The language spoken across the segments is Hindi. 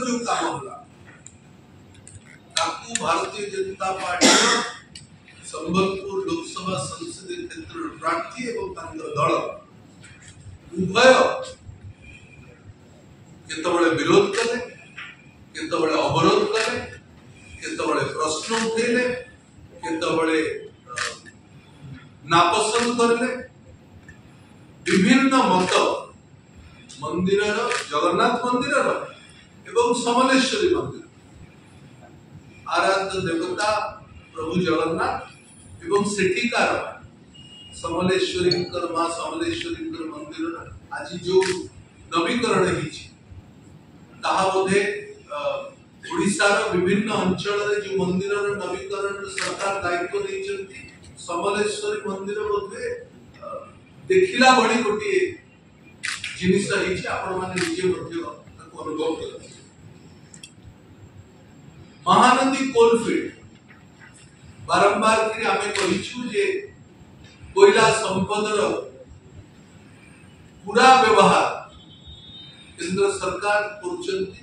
जो काम होला ताकू भारतीय जनता पार्टी संबलपुर लोकसभा संसदीय क्षेत्र प्रार्थी एवं दल उभय केतबळे विरोध कले, केतबळे अवरोध कले, केतबळे प्रश्न उठेले, केतबळे नापसंद करले। विभिन्न मत मंदिर जगन्नाथ मंदिर एवं समलेश्वरी मंदिर आराध्य देवता प्रभु जगन्नाथ एवं सेठिकार समलेश्वरी मां समलेश्वरी मंदिर आज जो नवीकरण बोधे ओडिशार विभिन्न अंचल जो मंदिर नवीकरण सरकार दायित्व देइछन्ति। समलेश्वरी मंदिर बोधे देखिला बड़ी गोटे जिनिस आपण माने निजे अनुभव कर। महानदी कोलफील्ड बारंबार आमे कहिछु जे कोयला संपदर पूरा व्यवहार केंद्र सरकार करुचंती।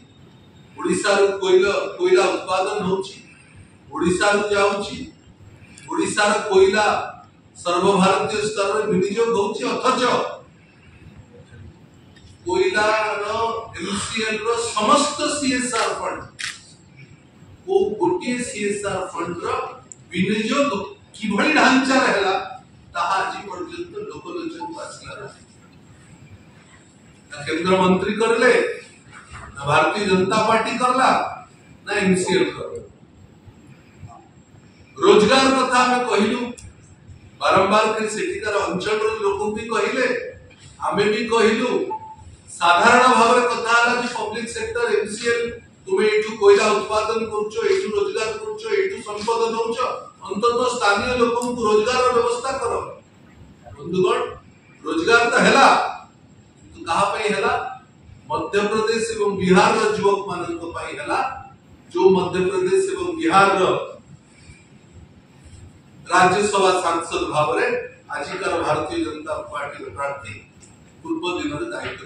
ओडिशा रो कोयला उत्पादन होची, ओडिशा रो जाउची, ओडिशा रो कोयला सर्वभारतीय स्तर में विनियोग होची। अथच कोयला रो एमसीएल रो समस्त सीएसआर फंड वो गोटे सीएसआर फंड रो विनियोग किभଳି ढांचा रहला ताहा आज पर्यंत लोकलोचन को आसला। केंद्र मंत्री करले ना भारतीय जनता पार्टी करला ना एमसीएल कर। रोजगार कथा में कहिलु बारंबार के सेठिकार अंचल लोक भी कहले, आमे भी कहलु। साधारण भाव कथा जे पब्लिक सेक्टर एमसीएल तुमे एठू कोयला उत्पादन करछो, एठू रोजगार करछो, एठू संपद दउछो, अंततः स्थानीय लोकन को रोजगार व्यवस्था करो। बंधुगण रोजगार तो हैला तो कहा पई हैला मध्य प्रदेश एवं बिहार रो युवक मानन को पई हैला जो मध्य प्रदेश एवं बिहार रो राज्यसभा सांसद भाव में आजिकार भारतीय जनता पार्टी प्रार्थी पूर्व दिन दायित्व।